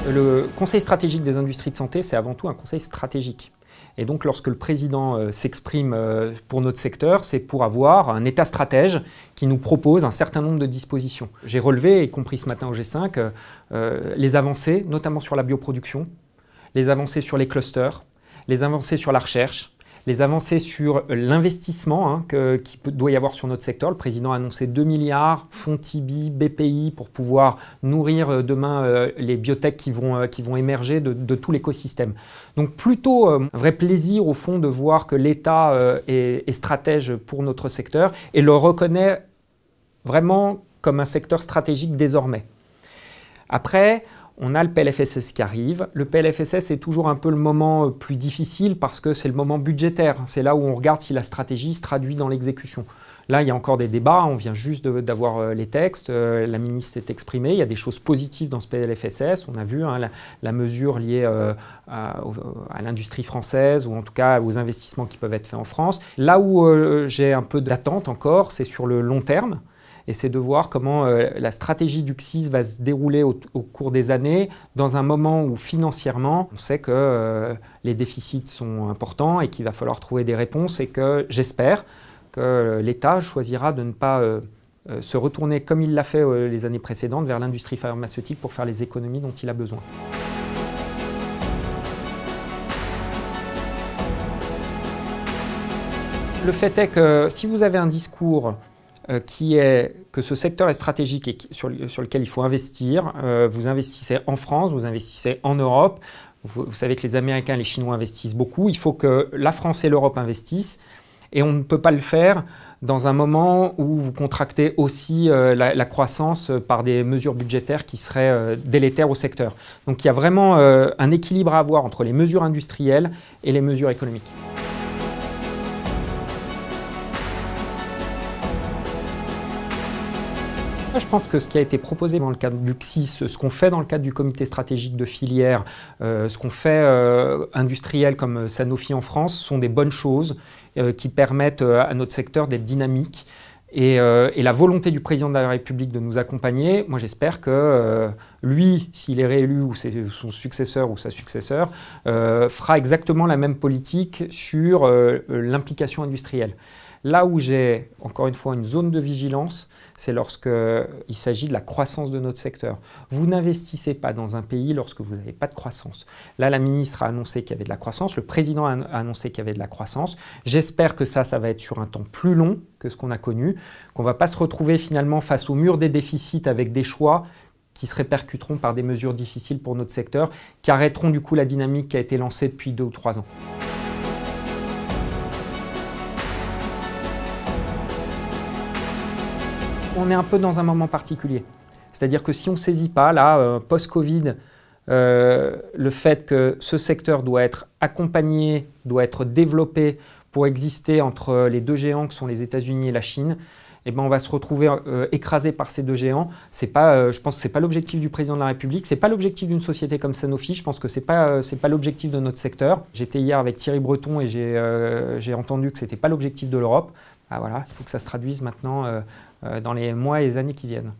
Le Conseil stratégique des industries de santé, c'est avant tout un conseil stratégique. Et donc, lorsque le président s'exprime pour notre secteur, c'est pour avoir un État stratège qui nous propose un certain nombre de dispositions. J'ai relevé, y compris ce matin au G5, les avancées, notamment sur la bioproduction, les avancées sur les clusters, les avancées sur la recherche, les avancées sur l'investissement qui doit y avoir sur notre secteur. Le président a annoncé 2 milliards, fonds Tibi, BPI, pour pouvoir nourrir demain les biotech qui vont émerger de tout l'écosystème. Donc plutôt un vrai plaisir au fond de voir que l'État est stratège pour notre secteur et le reconnaît vraiment comme un secteur stratégique désormais. Après, on a le PLFSS qui arrive. Le PLFSS est toujours un peu le moment plus difficile parce que c'est le moment budgétaire. C'est là où on regarde si la stratégie se traduit dans l'exécution. Là, il y a encore des débats. On vient juste d'avoir les textes. La ministre s'est exprimée. Il y a des choses positives dans ce PLFSS. On a vu la mesure liée à l'industrie française ou en tout cas aux investissements qui peuvent être faits en France. Là où j'ai un peu d'attente encore, c'est sur le long terme. Et c'est de voir comment la stratégie du CSIS va se dérouler au cours des années, dans un moment où financièrement, on sait que les déficits sont importants et qu'il va falloir trouver des réponses et que j'espère que l'État choisira de ne pas se retourner comme il l'a fait les années précédentes vers l'industrie pharmaceutique pour faire les économies dont il a besoin. Le fait est que si vous avez un discours qui est que ce secteur est stratégique et sur lequel il faut investir. Vous investissez en France, vous investissez en Europe. Vous savez que les Américains et les Chinois investissent beaucoup. Il faut que la France et l'Europe investissent. Et on ne peut pas le faire dans un moment où vous contractez aussi la croissance par des mesures budgétaires qui seraient délétères au secteur. Donc il y a vraiment un équilibre à avoir entre les mesures industrielles et les mesures économiques. Je pense que ce qui a été proposé dans le cadre du CSIS, ce qu'on fait dans le cadre du comité stratégique de filière, ce qu'on fait industriel comme Sanofi en France, sont des bonnes choses qui permettent à notre secteur d'être dynamique. Et la volonté du président de la République de nous accompagner, moi j'espère que lui, s'il est réélu ou son successeur ou sa successeur, fera exactement la même politique sur l'implication industrielle. Là où j'ai, encore une fois, une zone de vigilance, c'est lorsqu'il s'agit de la croissance de notre secteur. Vous n'investissez pas dans un pays lorsque vous n'avez pas de croissance. Là, la ministre a annoncé qu'il y avait de la croissance, le président a annoncé qu'il y avait de la croissance. J'espère que ça va être sur un temps plus long que ce qu'on a connu, qu'on ne va pas se retrouver finalement face au mur des déficits avec des choix qui se répercuteront par des mesures difficiles pour notre secteur, qui arrêteront du coup la dynamique qui a été lancée depuis 2 ou 3 ans. On est un peu dans un moment particulier. C'est-à-dire que si on ne saisit pas, là, post-Covid, le fait que ce secteur doit être accompagné, doit être développé pour exister entre les 2 géants que sont les États-Unis et la Chine, eh ben on va se retrouver écrasé par ces 2 géants. Je pense que ce n'est pas l'objectif du président de la République, ce n'est pas l'objectif d'une société comme Sanofi, je pense que ce n'est pas l'objectif de notre secteur. J'étais hier avec Thierry Breton et j'ai entendu que ce n'était pas l'objectif de l'Europe. Ah, voilà, il faut que ça se traduise maintenant dans les mois et les années qui viennent.